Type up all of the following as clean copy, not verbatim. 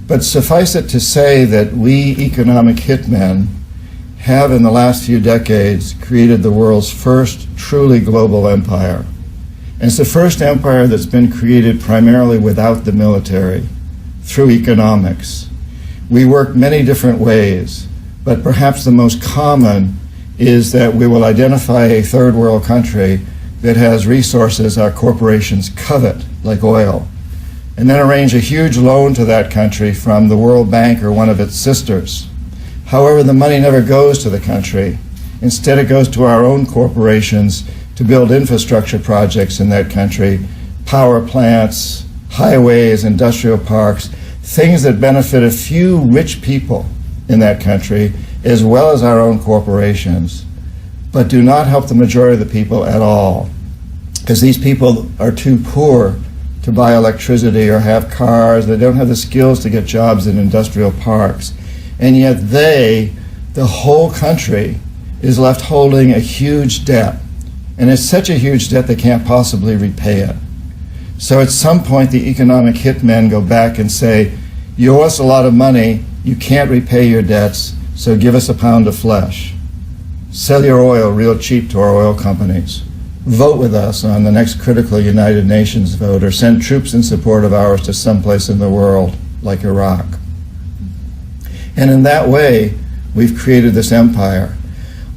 But suffice it to say that we economic hitmen have in the last few decades created the world's first truly global empire. And it's the first empire that's been created primarily without the military, through economics. We work many different ways, but perhaps the most common is that we will identify a third world country that has resources our corporations covet, like oil, and then arrange a huge loan to that country from the World Bank or one of its sisters. However, the money never goes to the country. Instead, it goes to our own corporations to build infrastructure projects in that country, power plants, highways, industrial parks, things that benefit a few rich people in that country, as well as our own corporations, but do not help the majority of the people at all, because these people are too poor to buy electricity or have cars. They don't have the skills to get jobs in industrial parks. And yet they, the whole country, is left holding a huge debt. And it's such a huge debt they can't possibly repay it. So at some point, the economic hitmen go back and say, you owe us a lot of money, you can't repay your debts, so give us a pound of flesh. Sell your oil real cheap to our oil companies. Vote with us on the next critical United Nations vote, or send troops in support of ours to someplace in the world, like Iraq. And in that way, we've created this empire.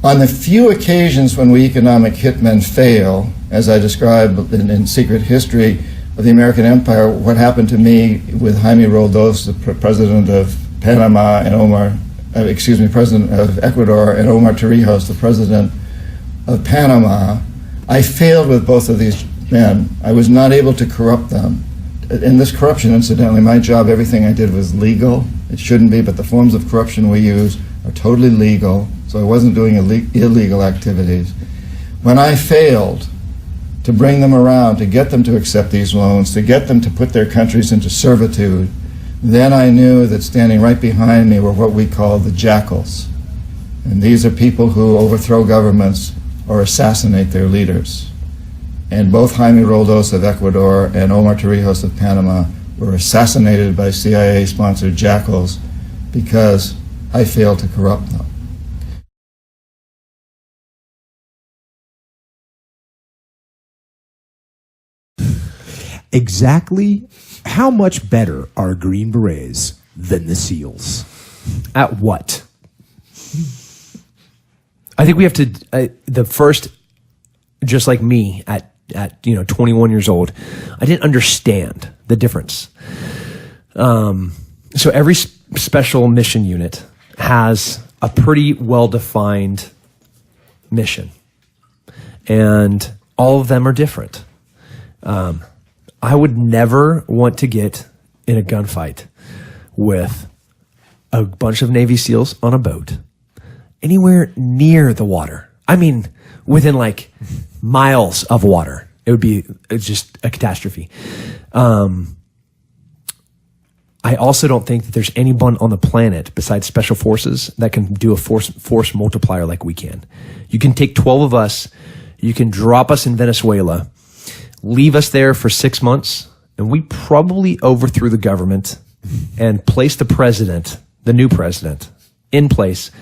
On the few occasions when we economic hitmen fail, as I described in Secret History of the American Empire, what happened to me with Jaime Roldos, the president of Panama, and president of Ecuador, and Omar Torrijos, the president of Panama, I failed with both of these men. I was not able to corrupt them. In this corruption, incidentally, my job, everything I did was legal. It shouldn't be, but the forms of corruption we use are totally legal, so I wasn't doing illegal activities. When I failed to bring them around, to get them to accept these loans, to get them to put their countries into servitude, then I knew that standing right behind me were what we call the jackals. And these are people who overthrow governments or assassinate their leaders. And both Jaime Roldos of Ecuador and Omar Torrijos of Panama were assassinated by CIA-sponsored jackals because I failed to corrupt them. Exactly how much better are Green Berets than the SEALs? At what? I think we have to, the first, just like me at 21 years old, I didn't understand the difference. So every special mission unit has a pretty well-defined mission, and all of them are different. I would never want to get in a gunfight with a bunch of Navy SEALs on a boat anywhere near the water. I mean, within like miles of water. It would be just a catastrophe. I also don't think that there's anyone on the planet besides Special Forces that can do a force multiplier like we can. You can take 12 of us, you can drop us in Venezuela, leave us there for 6 months, and we probably overthrew the government and placed the new president, in place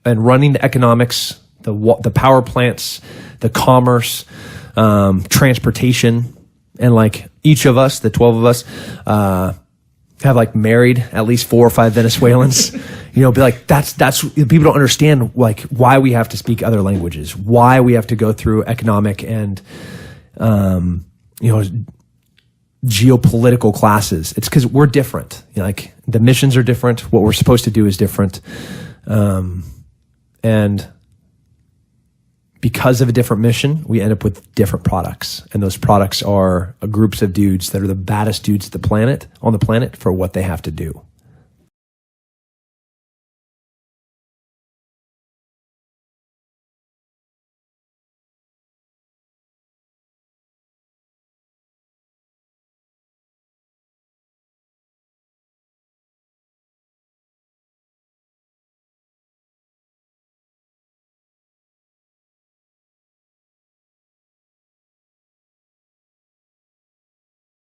and running the economics, the power plants, the commerce, transportation, and like each of us, the 12 of us, have like married at least 4 or 5 Venezuelans. Be like, that's people don't understand like why we have to speak other languages, why we have to go through economic and geopolitical classes. It's because we're different. Like the missions are different. What we're supposed to do is different. And because of a different mission, we end up with different products. And those products are groups of dudes that are the baddest dudes on the planet for what they have to do.